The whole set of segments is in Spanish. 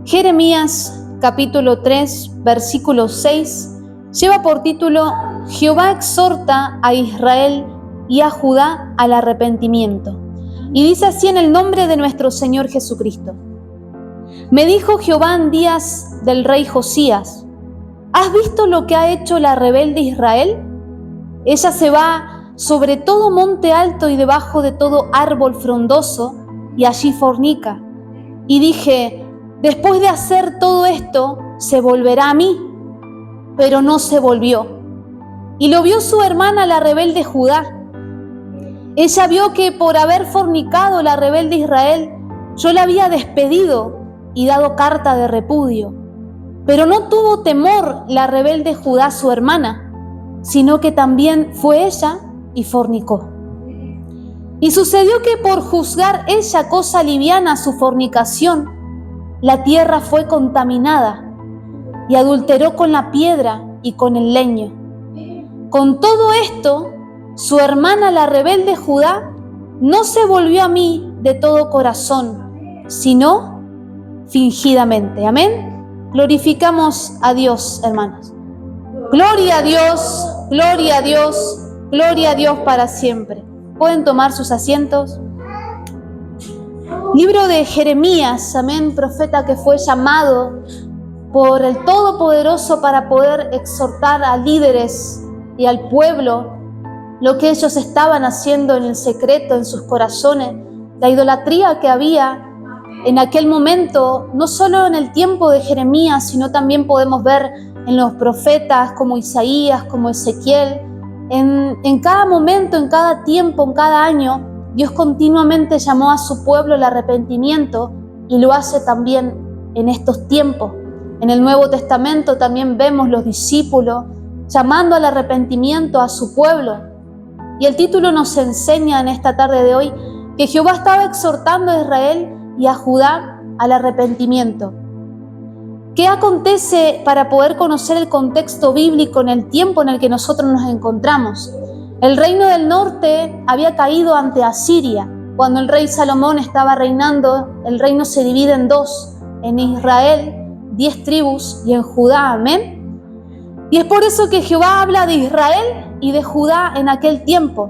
Jeremías capítulo 3, versículo 6, lleva por título Jehová exhorta a Israel y a Judá al arrepentimiento. Y dice así en el nombre de nuestro Señor Jesucristo. Me dijo Jehová en días del rey Josías, ¿has visto lo que ha hecho la rebelde Israel? Ella se va sobre todo monte alto y debajo de todo árbol frondoso, y allí fornica. Y dije, después de hacer todo esto, se volverá a mí. Pero no se volvió. Y lo vio su hermana la rebelde Judá. Ella vio que por haber fornicado la rebelde Israel, yo la había despedido y dado carta de repudio. Pero no tuvo temor la rebelde Judá su hermana, sino que también fue ella y fornicó. Y sucedió que por juzgar ella cosa liviana su fornicación, la tierra fue contaminada y adulteró con la piedra y con el leño. Con todo esto, su hermana la rebelde Judá no se volvió a mí de todo corazón, sino fingidamente. Amén. Glorificamos a Dios, hermanos. Gloria a Dios, gloria a Dios, gloria a Dios para siempre. ¿Pueden tomar sus asientos? Libro de Jeremías, amén, profeta que fue llamado por el Todopoderoso para poder exhortar a líderes y al pueblo lo que ellos estaban haciendo en el secreto, en sus corazones, la idolatría que había en aquel momento, no solo en el tiempo de Jeremías, sino también podemos ver en los profetas como Isaías, como Ezequiel. En cada momento, en cada tiempo, en cada año, Dios continuamente llamó a su pueblo al arrepentimiento y lo hace también en estos tiempos. En el Nuevo Testamento también vemos los discípulos llamando al arrepentimiento a su pueblo. Y el título nos enseña en esta tarde de hoy que Jehová estaba exhortando a Israel y a Judá al arrepentimiento. ¿Qué acontece para poder conocer el contexto bíblico en el tiempo en el que nosotros nos encontramos? El reino del norte había caído ante Asiria. Cuando el rey Salomón estaba reinando, el reino se divide en dos, en Israel, 10 tribus, y en Judá, amén. Y es por eso que Jehová habla de Israel y de Judá en aquel tiempo.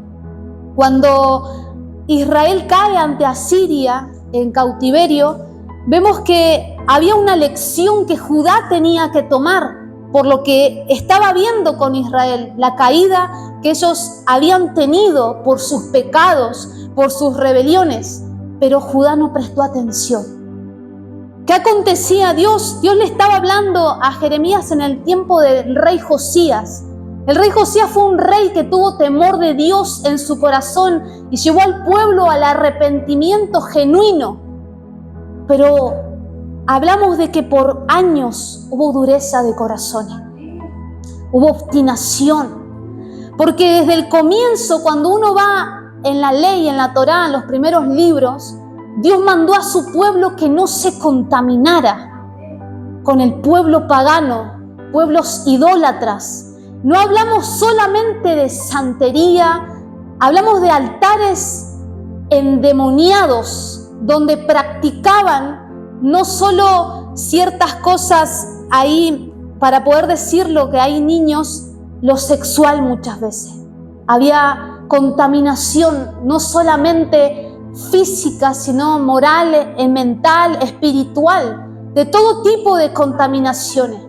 Cuando Israel cae ante Asiria en cautiverio, vemos que había una lección que Judá tenía que tomar por lo que estaba viendo con Israel, la caída que ellos habían tenido por sus pecados, por sus rebeliones, pero Judá no prestó atención. ¿Qué acontecía? Dios le estaba hablando a Jeremías en el tiempo del rey Josías. El rey Josías fue un rey que tuvo temor de Dios en su corazón y llevó al pueblo al arrepentimiento genuino. Pero hablamos de que por años hubo dureza de corazones, hubo obstinación, porque desde el comienzo, cuando uno va en la ley, en la Torá, en los primeros libros, Dios mandó a su pueblo que no se contaminara con el pueblo pagano, pueblos idólatras. No hablamos solamente de santería, hablamos de altares endemoniados, donde practicaban no solo ciertas cosas ahí, para poder decirlo que hay niños, lo sexual muchas veces. Había contaminación, no solamente física, sino moral, mental, espiritual, de todo tipo de contaminaciones.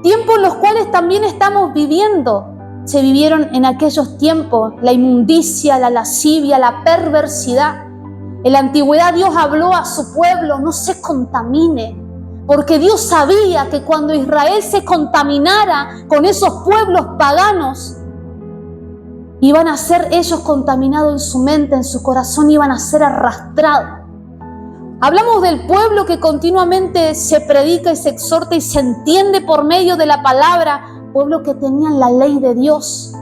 Tiempos en los cuales también estamos viviendo. Se vivieron en aquellos tiempos la inmundicia, la lascivia, la perversidad. En la antigüedad Dios habló a su pueblo, no se contamine, porque Dios sabía que cuando Israel se contaminara con esos pueblos paganos, iban a ser ellos contaminados en su mente, en su corazón, iban a ser arrastrados. Hablamos del pueblo que continuamente se predica y se exhorta y se entiende por medio de la palabra, pueblo que tenían la ley de Dios,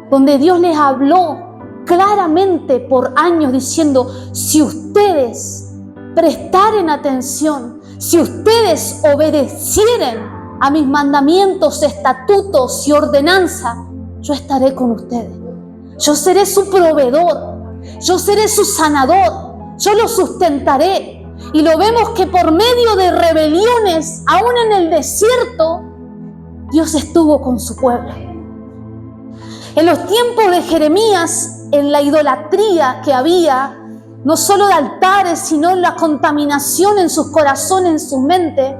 donde Dios les habló claramente por años diciendo, si ustedes prestaren atención, si ustedes obedecieren a mis mandamientos, estatutos y ordenanzas, yo estaré con ustedes. Yo seré su proveedor, yo seré su sanador, yo los sustentaré, Y lo vemos que por medio de rebeliones, aún en el desierto, Dios estuvo con su pueblo. En los tiempos de Jeremías, en la idolatría que había, no solo de altares, sino en la contaminación en sus corazones, en su mente,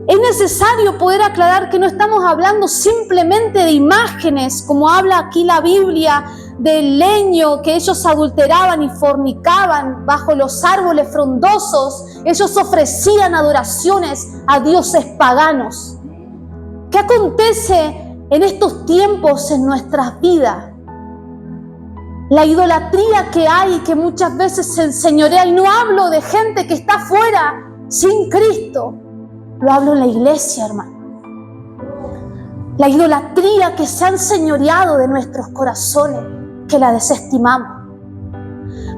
es necesario poder aclarar que no estamos hablando simplemente de imágenes, como habla aquí la Biblia, del leño que ellos adulteraban y fornicaban bajo los árboles frondosos. Ellos ofrecían adoraciones a dioses paganos. ¿Qué acontece en estos tiempos en nuestras vidas? La idolatría que hay, que muchas veces se enseñorea, y no hablo de gente que está fuera sin Cristo, lo hablo en la iglesia, hermano. La idolatría que se ha enseñoreado de nuestros corazones, que la desestimamos.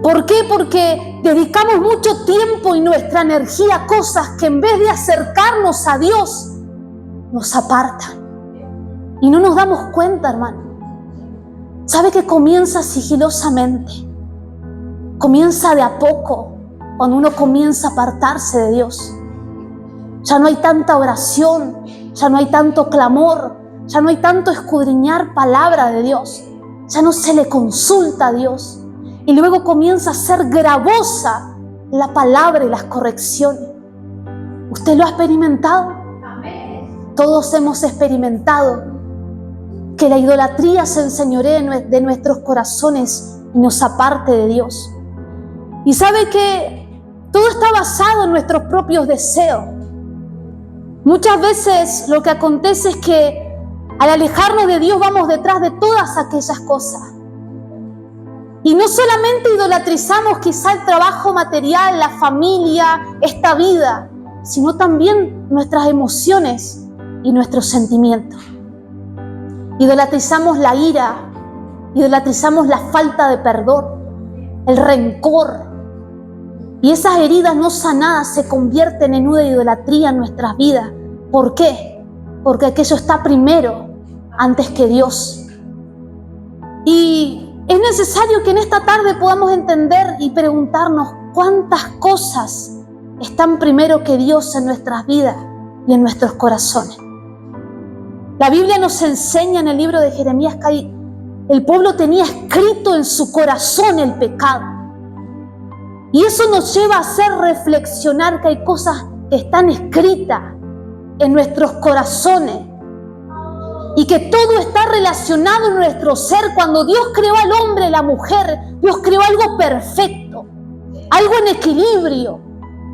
¿Por qué? Porque dedicamos mucho tiempo y nuestra energía a cosas que en vez de acercarnos a Dios, nos apartan. Y no nos damos cuenta, hermano. ¿Sabe que comienza sigilosamente? Comienza de a poco, cuando uno comienza a apartarse de Dios. Ya no hay tanta oración, ya no hay tanto clamor, ya no hay tanto escudriñar palabra de Dios. Ya no se le consulta a Dios. Y luego comienza a ser gravosa la palabra y las correcciones. ¿Usted lo ha experimentado? Todos hemos experimentado que la idolatría se enseñoree de nuestros corazones y nos aparte de Dios. Y sabe que todo está basado en nuestros propios deseos. Muchas veces lo que acontece es que al alejarnos de Dios vamos detrás de todas aquellas cosas. Y no solamente idolatrizamos quizá el trabajo material, la familia, esta vida, sino también nuestras emociones y nuestros sentimientos. Idolatrizamos la ira, idolatrizamos la falta de perdón, el rencor. Y esas heridas no sanadas se convierten en una idolatría en nuestras vidas. ¿Por qué? Porque aquello está primero, antes que Dios. Y es necesario que en esta tarde podamos entender y preguntarnos cuántas cosas están primero que Dios en nuestras vidas y en nuestros corazones. La Biblia nos enseña en el libro de Jeremías que el pueblo tenía escrito en su corazón el pecado. Y eso nos lleva a hacer reflexionar que hay cosas que están escritas en nuestros corazones y que todo está relacionado en nuestro ser. Cuando Dios creó al hombre y la mujer, Dios creó algo perfecto, algo en equilibrio.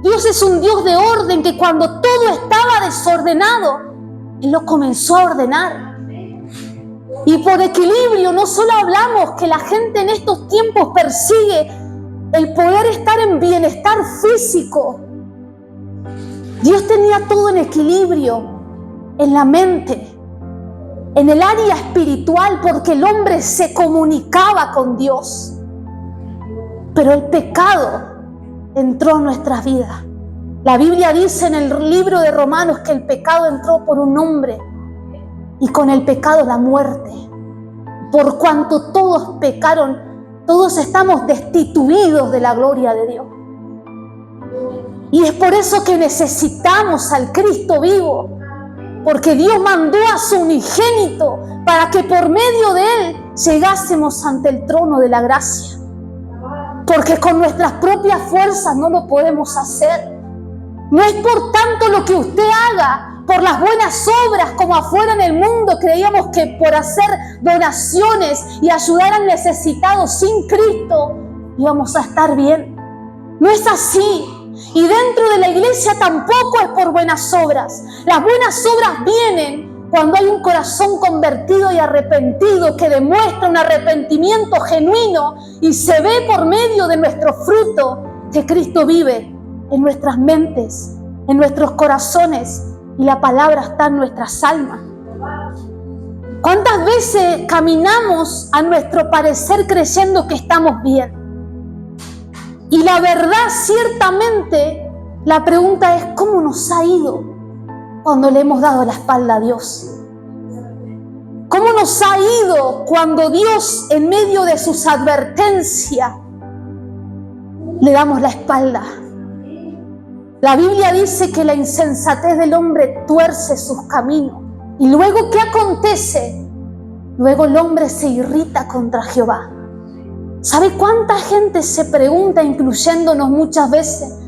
Dios es un Dios de orden que cuando todo estaba desordenado, Él lo comenzó a ordenar. Y por equilibrio no solo hablamos que la gente en estos tiempos persigue el poder estar en bienestar físico. Dios tenía todo en equilibrio, en la mente, en el área espiritual, porque el hombre se comunicaba con Dios. Pero el pecado entró en nuestras vidas. La Biblia dice en el libro de Romanos que el pecado entró por un hombre y con el pecado la muerte. Por cuanto todos pecaron, todos estamos destituidos de la gloria de Dios. Y es por eso que necesitamos al Cristo vivo, porque Dios mandó a su unigénito para que por medio de Él llegásemos ante el trono de la gracia. Porque con nuestras propias fuerzas no lo podemos hacer. No es por tanto lo que usted haga, por las buenas obras, como afuera en el mundo creíamos que por hacer donaciones y ayudar al necesitado sin Cristo íbamos a estar bien. No es así. Y dentro de la iglesia tampoco es por buenas obras. Las buenas obras vienen cuando hay un corazón convertido y arrepentido que demuestra un arrepentimiento genuino y se ve por medio de nuestro fruto que Cristo vive en nuestras mentes, en nuestros corazones, y la palabra está en nuestras almas. ¿Cuántas veces caminamos a nuestro parecer creyendo que estamos bien? Y la verdad, ciertamente, la pregunta es ¿cómo nos ha ido cuando le hemos dado la espalda a Dios? ¿Cómo nos ha ido cuando Dios, en medio de sus advertencias, le damos la espalda? La Biblia dice que la insensatez del hombre tuerce sus caminos. Y luego, ¿qué acontece? Luego el hombre se irrita contra Jehová. ¿Sabe cuánta gente se pregunta, incluyéndonos muchas veces,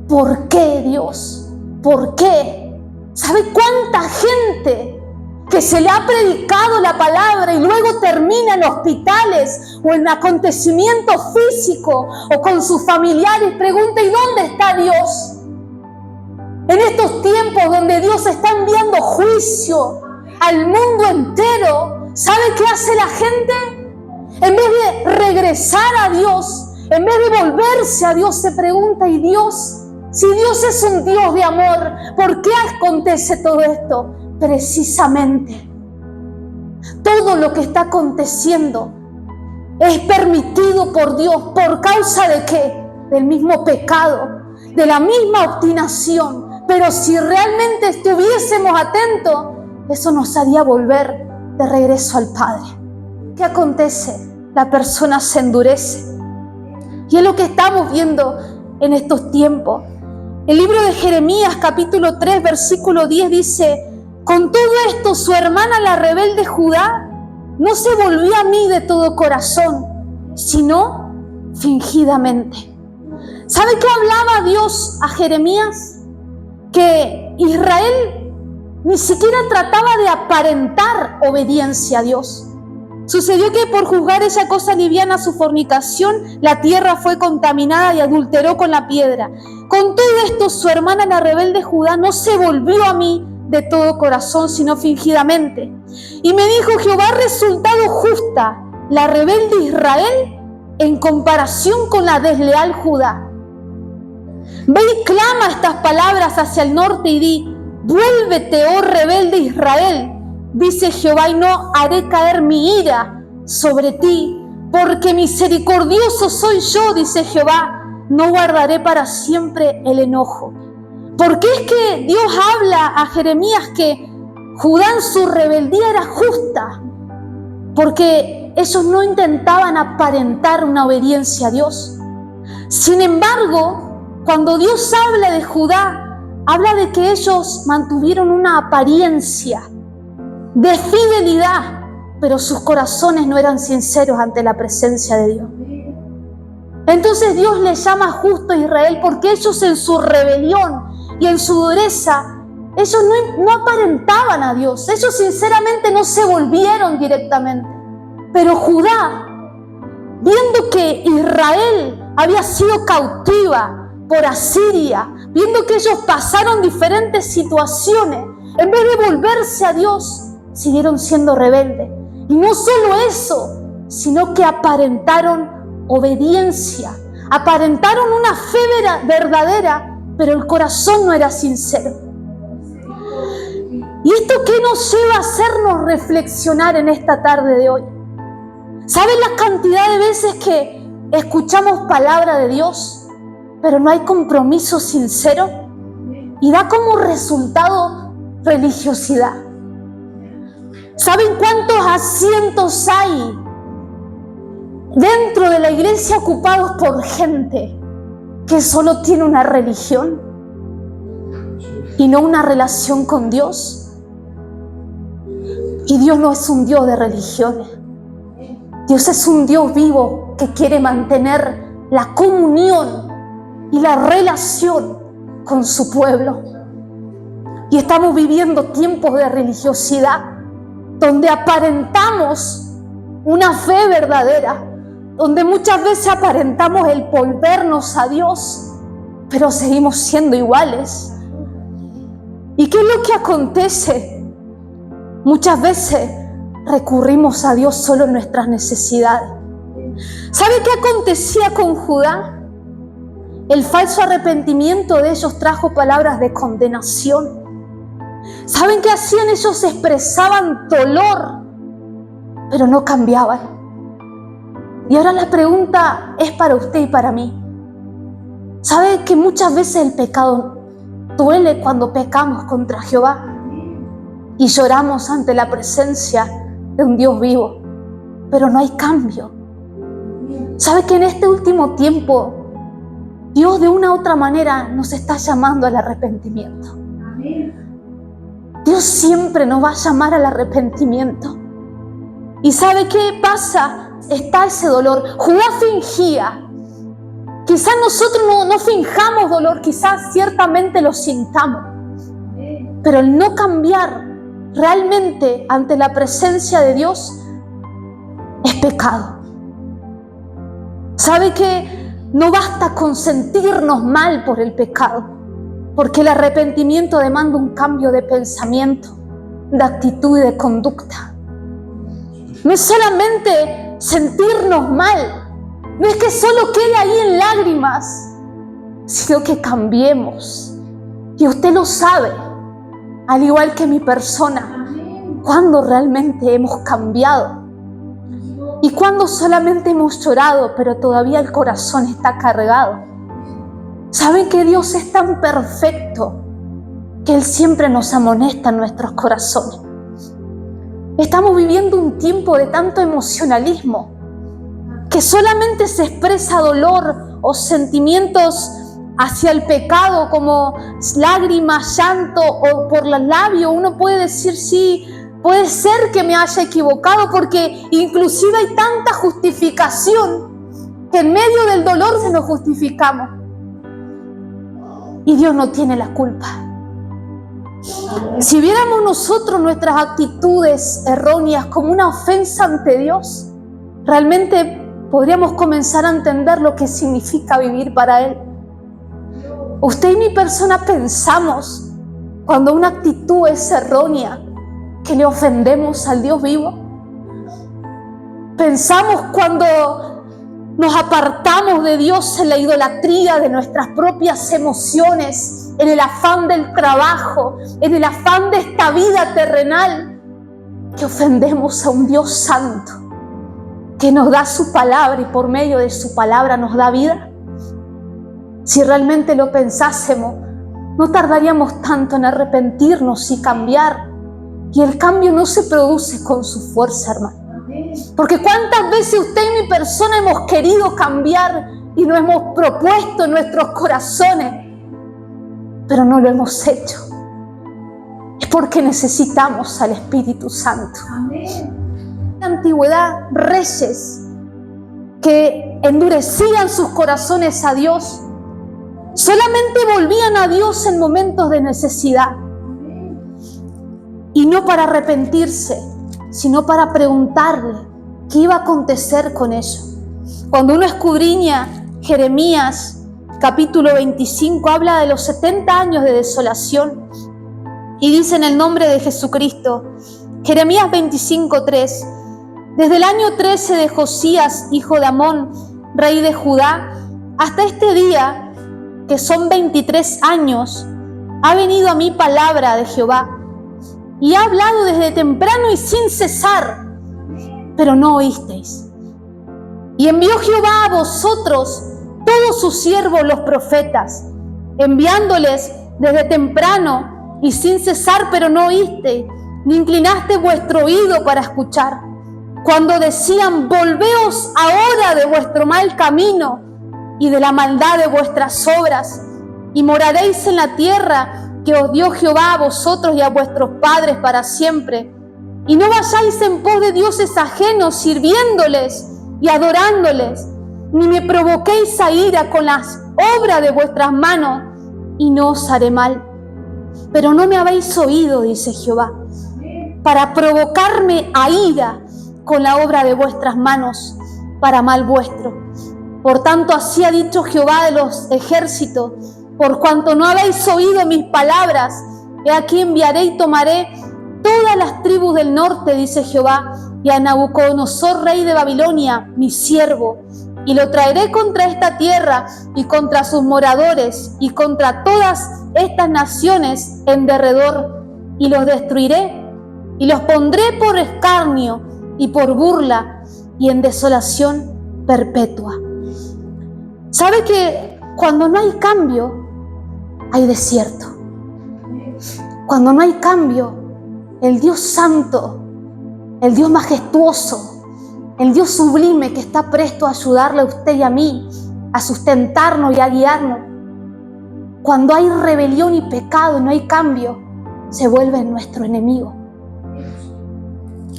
¿por qué, Dios? ¿Por qué? ¿Sabe cuánta gente que se le ha predicado la palabra y luego termina en hospitales o en acontecimientos físicos o con sus familiares? Pregunta, ¿y dónde está Dios? En estos tiempos donde Dios está enviando juicio al mundo entero, ¿sabe qué hace la gente? En vez de regresar a Dios, en vez de volverse a Dios, se pregunta, ¿y Dios? Si Dios es un Dios de amor, ¿por qué acontece todo esto? Precisamente, todo lo que está aconteciendo es permitido por Dios. ¿Por causa de qué? Del mismo pecado, de la misma obstinación. Pero si realmente estuviésemos atentos, eso nos haría volver de regreso al Padre. ¿Qué acontece? La persona se endurece. Y es lo que estamos viendo en estos tiempos. El libro de Jeremías, capítulo 3, versículo 10 dice: con todo esto, su hermana la rebelde Judá no se volvió a mí de todo corazón, sino fingidamente. ¿Sabe qué hablaba Dios a Jeremías? Que Israel ni siquiera trataba de aparentar obediencia a Dios. Sucedió que por juzgar esa cosa liviana su fornicación, la tierra fue contaminada y adulteró con la piedra. Con todo esto, su hermana la rebelde Judá no se volvió a mí de todo corazón, sino fingidamente. Y me dijo: Jehová ha resultado justa la rebelde Israel en comparación con la desleal Judá. Ve y clama estas palabras hacia el norte y di: vuélvete, oh rebelde Israel, dice Jehová, y no haré caer mi ira sobre ti, porque misericordioso soy yo, dice Jehová, no guardaré para siempre el enojo. Porque es que Dios habla a Jeremías que Judá en su rebeldía era justa, porque ellos no intentaban aparentar una obediencia a Dios. Sin embargo, cuando Dios habla de Judá, habla de que ellos mantuvieron una apariencia de fidelidad, pero sus corazones no eran sinceros ante la presencia de Dios. Entonces Dios les llama justo a Israel porque ellos en su rebelión y en su dureza, ellos no aparentaban a Dios. Ellos sinceramente no se volvieron directamente. Pero Judá, viendo que Israel había sido cautiva por Asiria, viendo que ellos pasaron diferentes situaciones, en vez de volverse a Dios, siguieron siendo rebeldes. Y no solo eso, sino que aparentaron obediencia, aparentaron una fe verdadera, pero el corazón no era sincero. ¿Y esto qué nos lleva a hacernos reflexionar en esta tarde de hoy? ¿Saben la cantidad de veces que escuchamos palabra de Dios, pero no hay compromiso sincero? Y da como resultado religiosidad. ¿Saben cuántos asientos hay dentro de la iglesia ocupados por gente que solo tiene una religión y no una relación con Dios? Y Dios no es un Dios de religiones. Dios es un Dios vivo que quiere mantener la comunión y la relación con su pueblo. Y estamos viviendo tiempos de religiosidad donde aparentamos una fe verdadera, donde muchas veces aparentamos el volvernos a Dios, pero seguimos siendo iguales. ¿Y qué es lo que acontece? Muchas veces recurrimos a Dios solo en nuestras necesidades. ¿Sabe qué acontecía con Judá? El falso arrepentimiento de ellos trajo palabras de condenación. ¿Saben qué hacían? Ellos expresaban dolor, pero no cambiaban. Y ahora la pregunta es para usted y para mí. ¿Sabe que muchas veces el pecado duele cuando pecamos contra Jehová y lloramos ante la presencia de un Dios vivo, pero no hay cambio? ¿Sabe que en este último tiempo Dios de una u otra manera nos está llamando al arrepentimiento. Dios siempre nos va a llamar al arrepentimiento. ¿Y sabe qué pasa? Está ese dolor. Judá fingía. Quizás nosotros no finjamos dolor, quizás ciertamente lo sintamos. Pero el no cambiar realmente ante la presencia de Dios es pecado. ¿Sabe qué? No basta con sentirnos mal por el pecado, porque el arrepentimiento demanda un cambio de pensamiento, de actitud y de conducta. No es solamente sentirnos mal, no es que solo quede ahí en lágrimas, sino que cambiemos. Y usted lo sabe, al igual que mi persona, cuando realmente hemos cambiado. Y cuando solamente hemos llorado, pero todavía el corazón está cargado. ¿Saben que Dios es tan perfecto que Él siempre nos amonesta en nuestros corazones? Estamos viviendo un tiempo de tanto emocionalismo que solamente se expresa dolor o sentimientos hacia el pecado como lágrimas, llanto o por los labios. Uno puede decir sí, puede ser que me haya equivocado, porque inclusive hay tanta justificación que en medio del dolor se nos justificamos. Y Dios no tiene la culpa. Si viéramos nosotros nuestras actitudes erróneas como una ofensa ante Dios, realmente podríamos comenzar a entender lo que significa vivir para Él. Usted y mi persona pensamos, cuando una actitud es errónea, que le ofendemos al Dios vivo. Pensamos cuando nos apartamos de Dios en la idolatría de nuestras propias emociones, en el afán del trabajo, en el afán de esta vida terrenal, que ofendemos a un Dios santo, que nos da su palabra y por medio de su palabra nos da vida. Si realmente lo pensásemos, no tardaríamos tanto en arrepentirnos y cambiar. Y el cambio no se produce con su fuerza, hermano. Porque cuántas veces usted y mi persona hemos querido cambiar y nos hemos propuesto en nuestros corazones, pero no lo hemos hecho. Es porque necesitamos al Espíritu Santo. En la antigüedad, reyes que endurecían sus corazones a Dios, solamente volvían a Dios en momentos de necesidad. Y no para arrepentirse, sino para preguntarle qué iba a acontecer con ellos. Cuando uno escudriña Jeremías, capítulo 25, habla de los 70 años de desolación. Y dice en el nombre de Jesucristo, Jeremías 25:3, desde el año 13 de Josías, hijo de Amón, rey de Judá, hasta este día, que son 23 años, ha venido a mí palabra de Jehová. Y ha hablado desde temprano y sin cesar, pero no oísteis. Y envió Jehová a vosotros todos sus siervos los profetas, enviándoles desde temprano y sin cesar, pero no oísteis, ni inclinaste vuestro oído para escuchar. Cuando decían, volveos ahora de vuestro mal camino y de la maldad de vuestras obras, y moraréis en la tierra que os dio Jehová a vosotros y a vuestros padres para siempre. Y no vayáis en pos de dioses ajenos, sirviéndoles y adorándoles, ni me provoquéis a ira con las obras de vuestras manos, y no os haré mal. Pero no me habéis oído, dice Jehová, para provocarme a ira con la obra de vuestras manos, para mal vuestro. Por tanto, así ha dicho Jehová de los ejércitos, por cuanto no habéis oído mis palabras, he aquí enviaré y tomaré todas las tribus del norte, dice Jehová, y a Nabucodonosor, rey de Babilonia, mi siervo, y lo traeré contra esta tierra y contra sus moradores y contra todas estas naciones en derredor, y los destruiré y los pondré por escarnio y por burla y en desolación perpetua. ¿Sabe que cuando no hay cambio, hay desierto? Cuando no hay cambio, el Dios santo, el Dios majestuoso, el Dios sublime que está presto a ayudarle a usted y a mí, a sustentarnos y a guiarnos. Cuando hay rebelión y pecado y no hay cambio, se vuelve nuestro enemigo.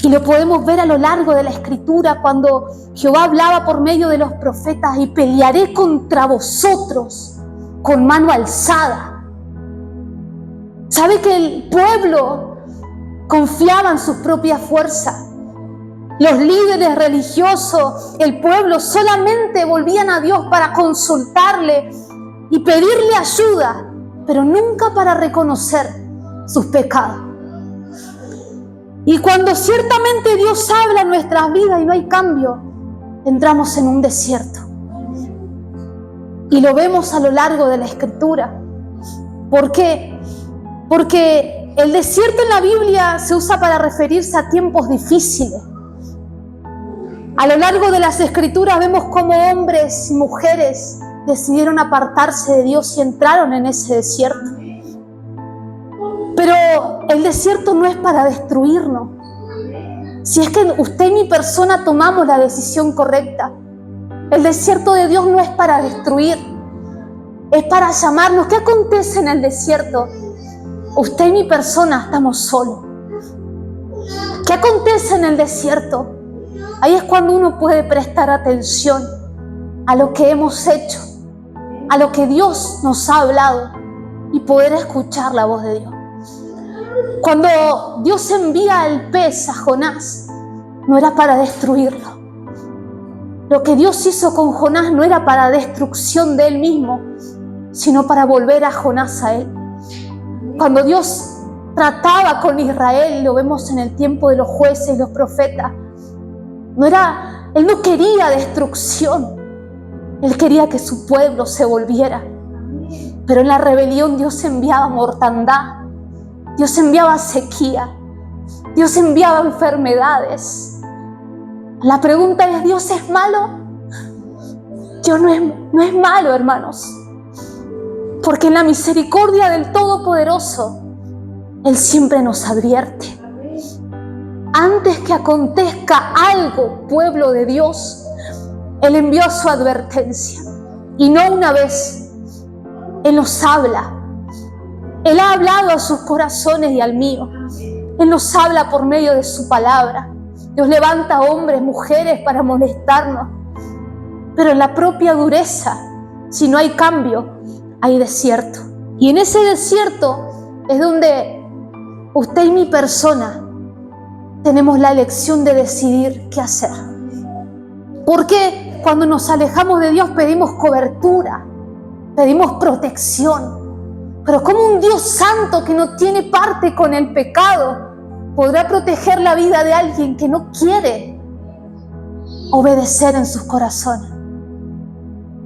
Y lo podemos ver a lo largo de la Escritura cuando Jehová hablaba por medio de los profetas: y pelearé contra vosotros con mano alzada. ¿Sabe que el pueblo confiaba en su propia fuerza? Los líderes religiosos, el pueblo, solamente volvían a Dios para consultarle y pedirle ayuda, pero nunca para reconocer sus pecados. Y cuando ciertamente Dios habla en nuestras vidas y no hay cambio, entramos en un desierto. Y lo vemos a lo largo de la Escritura. ¿Por qué? Porque el desierto en la Biblia se usa para referirse a tiempos difíciles. A lo largo de las Escrituras vemos cómo hombres y mujeres decidieron apartarse de Dios y entraron en ese desierto. Pero el desierto no es para destruirnos. Si es que usted y mi persona tomamos la decisión correcta, el desierto de Dios no es para destruir, es para llamarnos. ¿Qué acontece en el desierto? Usted y mi persona estamos solos. ¿Qué acontece en el desierto? Ahí es cuando uno puede prestar atención a lo que hemos hecho, a lo que Dios nos ha hablado y poder escuchar la voz de Dios. Cuando Dios envía el pez a Jonás, no era para destruirlo. Lo que Dios hizo con Jonás no era para destrucción de él mismo, sino para volver a Jonás a él. Cuando Dios trataba con Israel, lo vemos en el tiempo de los jueces y los profetas, Él no quería destrucción, Él quería que su pueblo se volviera. Pero en la rebelión Dios enviaba mortandad, Dios enviaba sequía, Dios enviaba enfermedades. La pregunta es: ¿Dios es malo? Dios no es malo, hermanos. Porque en la misericordia del Todopoderoso, Él siempre nos advierte. Antes que acontezca algo, pueblo de Dios, Él envió su advertencia. Y no una vez. Él nos habla. Él ha hablado a sus corazones y al mío. Él nos habla por medio de su palabra. Dios levanta hombres, mujeres para molestarnos. Pero en la propia dureza, si no hay cambio, hay desierto. Y en ese desierto es donde usted y mi persona tenemos la elección de decidir qué hacer. Porque cuando nos alejamos de Dios pedimos cobertura, pedimos protección. Pero ¿cómo un Dios santo que no tiene parte con el pecado podrá proteger la vida de alguien que no quiere obedecer en sus corazones?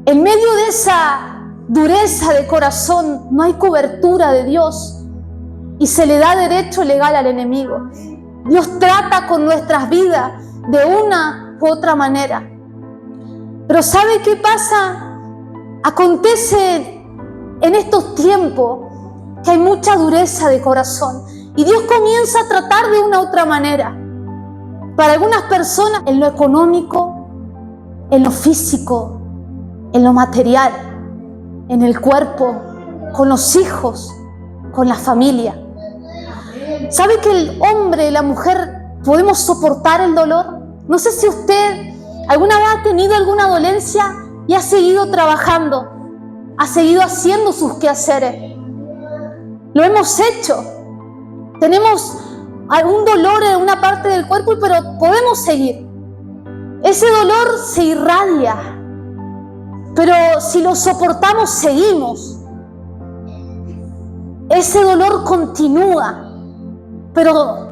En medio de esa dureza de corazón no hay cobertura de Dios y se le da derecho legal al enemigo. Dios trata con nuestras vidas de una u otra manera. Pero ¿sabe qué pasa? Acontece en estos tiempos que hay mucha dureza de corazón y Dios comienza a tratar de una u otra manera. Para algunas personas en lo económico, en lo físico, en lo material, en el cuerpo, con los hijos, con la familia. ¿Sabe que el hombre y la mujer podemos soportar el dolor? No sé si usted alguna vez ha tenido alguna dolencia y ha seguido trabajando, ha seguido haciendo sus quehaceres. Lo hemos hecho. Tenemos algún dolor en una parte del cuerpo, pero podemos seguir. Ese dolor se irradia, pero si lo soportamos, seguimos. Ese dolor continúa. Pero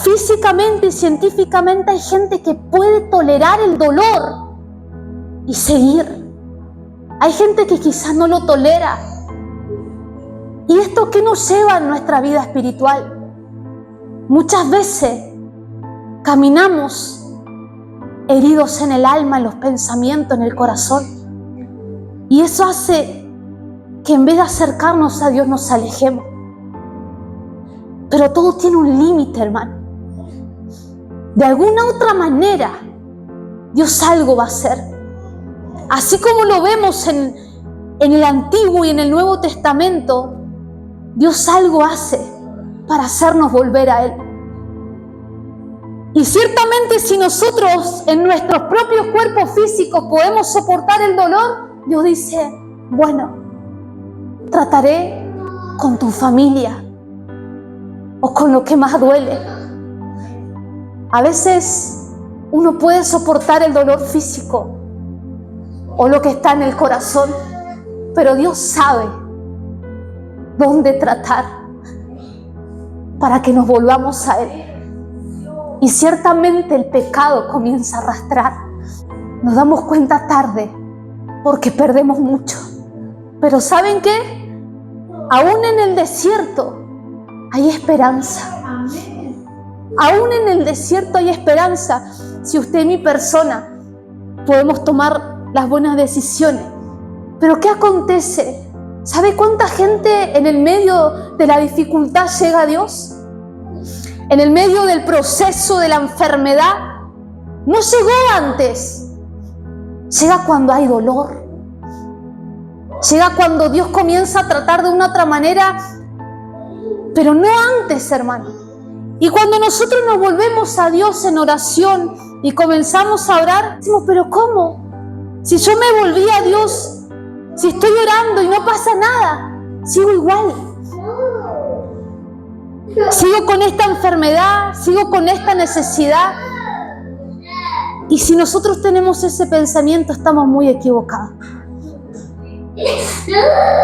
físicamente y científicamente hay gente que puede tolerar el dolor y seguir. Hay gente que quizás no lo tolera. ¿Y esto qué nos lleva en nuestra vida espiritual? Muchas veces caminamos heridos en el alma, en los pensamientos, en el corazón. Y eso hace que en vez de acercarnos a Dios nos alejemos. Pero todo tiene un límite, hermano. De alguna otra manera, Dios algo va a hacer. Así como lo vemos en el Antiguo y en el Nuevo Testamento, Dios algo hace para hacernos volver a Él. Y ciertamente si nosotros en nuestros propios cuerpos físicos podemos soportar el dolor, Dios dice, bueno, trataré con tu familia o con lo que más duele. A veces uno puede soportar el dolor físico o lo que está en el corazón, pero Dios sabe dónde tratar para que nos volvamos a Él. Y ciertamente el pecado comienza a arrastrar. Nos damos cuenta tarde porque perdemos mucho. Pero ¿saben qué? Aún en el desierto hay esperanza. Aún en el desierto hay esperanza. Si usted y mi persona podemos tomar las buenas decisiones. Pero ¿qué acontece? ¿Sabe cuánta gente en el medio de la dificultad llega a Dios? En el medio del proceso de la enfermedad, no llegó antes. Llega cuando hay dolor. Llega cuando Dios comienza a tratar de una otra manera, pero no antes, hermano. Y cuando nosotros nos volvemos a Dios en oración y comenzamos a orar, decimos, ¿pero cómo? Si yo me volví a Dios, si estoy orando y no pasa nada, sigo igual. Sigo con esta enfermedad, sigo con esta necesidad. Y si nosotros tenemos ese pensamiento, estamos muy equivocados.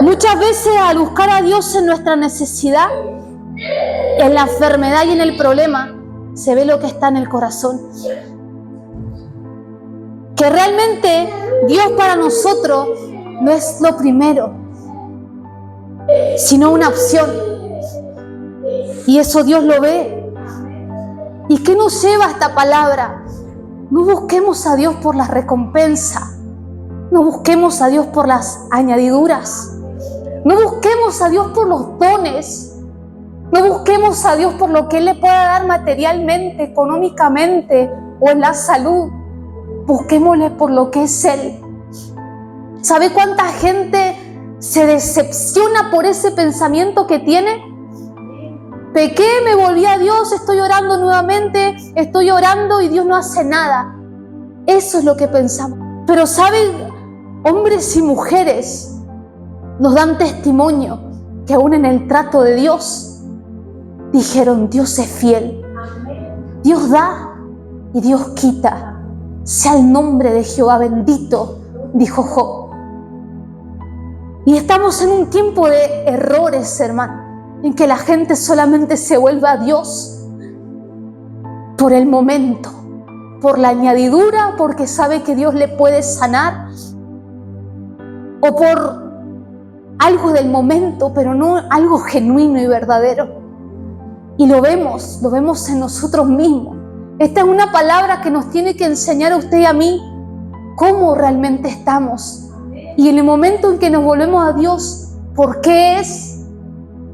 Muchas veces al buscar a Dios en nuestra necesidad, en la enfermedad y en el problema, se ve lo que está en el corazón. Que realmente Dios para nosotros no es lo primero, sino una opción. Y eso Dios lo ve. ¿Y qué nos lleva a esta palabra? No busquemos a Dios por la recompensa. No busquemos a Dios por las añadiduras. No busquemos a Dios por los dones. No busquemos a Dios por lo que Él le pueda dar materialmente, económicamente o en la salud. Busquémosle por lo que es Él. ¿Sabe cuánta gente se decepciona por ese pensamiento que tiene? Pequé, me volví a Dios, estoy orando nuevamente, estoy orando y Dios no hace nada. Eso es lo que pensamos. Pero ¿saben? Hombres y mujeres nos dan testimonio que aún en el trato de Dios dijeron, Dios es fiel. Dios da y Dios quita. Sea el nombre de Jehová bendito, dijo Job. Y estamos en un tiempo de errores, hermano, en que la gente solamente se vuelve a Dios por el momento, por la añadidura, porque sabe que Dios le puede sanar, o por algo del momento, pero no algo genuino y verdadero. Y lo vemos en nosotros mismos. Esta es una palabra que nos tiene que enseñar a usted y a mí cómo realmente estamos. Y en el momento en que nos volvemos a Dios, ¿por qué es?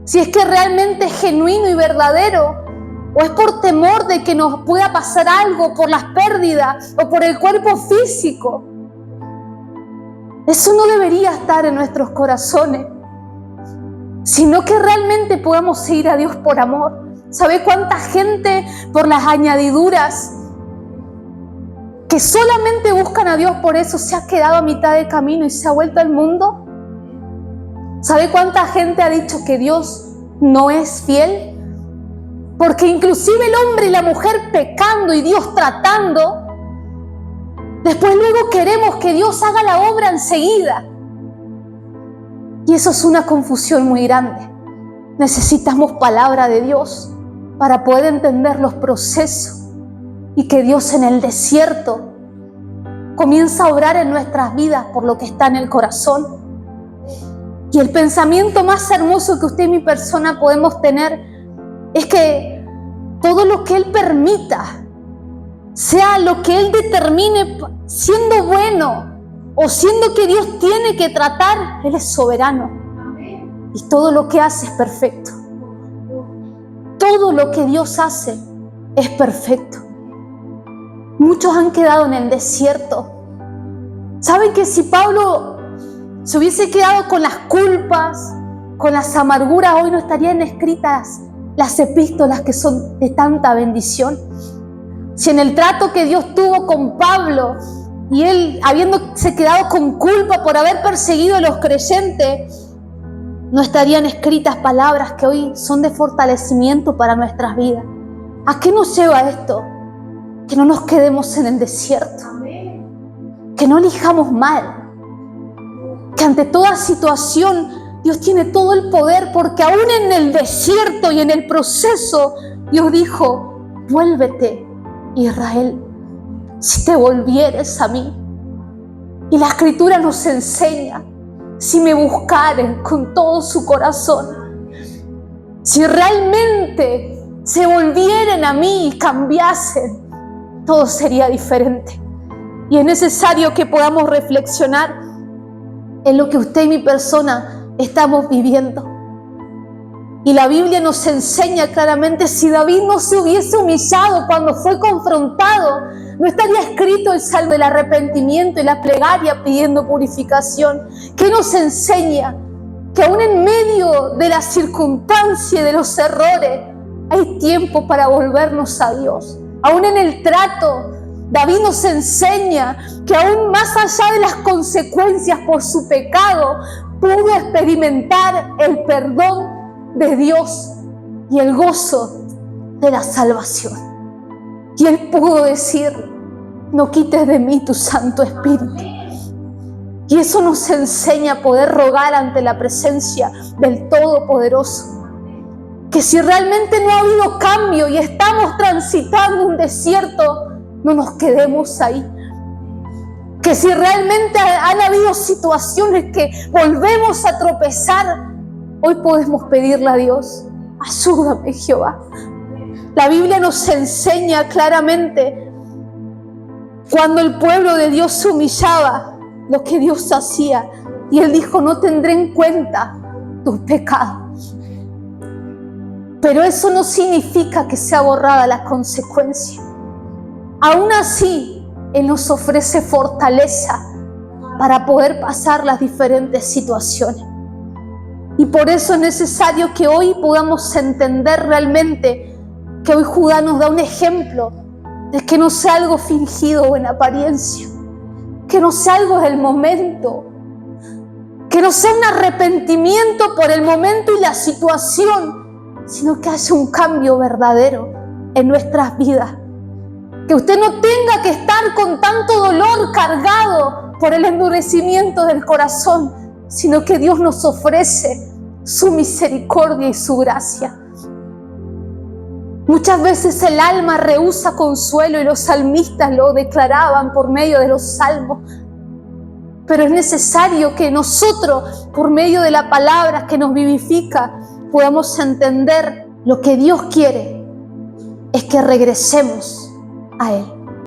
Si es que realmente es genuino y verdadero, o es por temor de que nos pueda pasar algo, por las pérdidas o por el cuerpo físico. Eso no debería estar en nuestros corazones, sino que realmente podamos seguir a Dios por amor. ¿Sabe cuánta gente por las añadiduras que solamente buscan a Dios por eso se ha quedado a mitad de camino y se ha vuelto al mundo? ¿Sabe cuánta gente ha dicho que Dios no es fiel? Porque inclusive el hombre y la mujer pecando y Dios tratando, después luego queremos que Dios haga la obra enseguida. Y eso es una confusión muy grande. Necesitamos palabra de Dios para poder entender los procesos y que Dios en el desierto comienza a obrar en nuestras vidas por lo que está en el corazón. Y el pensamiento más hermoso que usted y mi persona podemos tener es que todo lo que Él permita, sea lo que Él determine siendo bueno o siendo que Dios tiene que tratar, Él es soberano. Y todo lo que hace es perfecto. Todo lo que Dios hace es perfecto. Muchos han quedado en el desierto ¿Saben que si Pablo se hubiese quedado con las culpas, con las amarguras, hoy no estarían escritas las epístolas que son de tanta bendición? Si en el trato que Dios tuvo con Pablo y él habiéndose quedado con culpa por haber perseguido a los creyentes, no estarían escritas palabras que hoy son de fortalecimiento para nuestras vidas. ¿A qué nos lleva esto? Que no nos quedemos en el desierto, que no elijamos mal, que ante toda situación Dios tiene todo el poder, porque aún en el desierto y en el proceso Dios dijo: vuélvete, Israel, si te volvieres a mí. Y la Escritura nos enseña: si me buscaren con todo su corazón, si realmente se volvieren a mí y cambiasen, todo sería diferente. Y es necesario que podamos reflexionar en lo que usted y mi persona estamos viviendo. Y la Biblia nos enseña claramente: si David no se hubiese humillado cuando fue confrontado, no estaría escrito el salmo del arrepentimiento y la plegaria pidiendo purificación. ¿Qué nos enseña? Que aún en medio de la circunstancia y de los errores hay tiempo para volvernos a Dios. Aún en el trato, David nos enseña que aún más allá de las consecuencias por su pecado, pudo experimentar el perdón de Dios y el gozo de la salvación. Y él pudo decir: no quites de mí tu Santo Espíritu. Y eso nos enseña a poder rogar ante la presencia del Todopoderoso. Que si realmente no ha habido cambio y estamos transitando un desierto, no nos quedemos ahí. Que si realmente han habido situaciones que volvemos a tropezar, hoy podemos pedirle a Dios: ayúdame, Jehová. La Biblia nos enseña claramente cuando el pueblo de Dios se humillaba, lo que Dios hacía. Y Él dijo: no tendré en cuenta tus pecados. Pero eso no significa que sea borrada la consecuencia. Aún así, Él nos ofrece fortaleza para poder pasar las diferentes situaciones. Y por eso es necesario que hoy podamos entender realmente que hoy Judá nos da un ejemplo de que no sea algo fingido o en apariencia, que no sea algo del momento, que no sea un arrepentimiento por el momento y la situación, sino que haya un cambio verdadero en nuestras vidas. Que usted no tenga que estar con tanto dolor cargado por el endurecimiento del corazón, sino que Dios nos ofrece su misericordia y su gracia. Muchas veces el alma rehúsa consuelo y los salmistas lo declaraban por medio de los salmos. Pero es necesario que nosotros, por medio de la palabra que nos vivifica, podamos entender lo que Dios quiere es que regresemos a Él.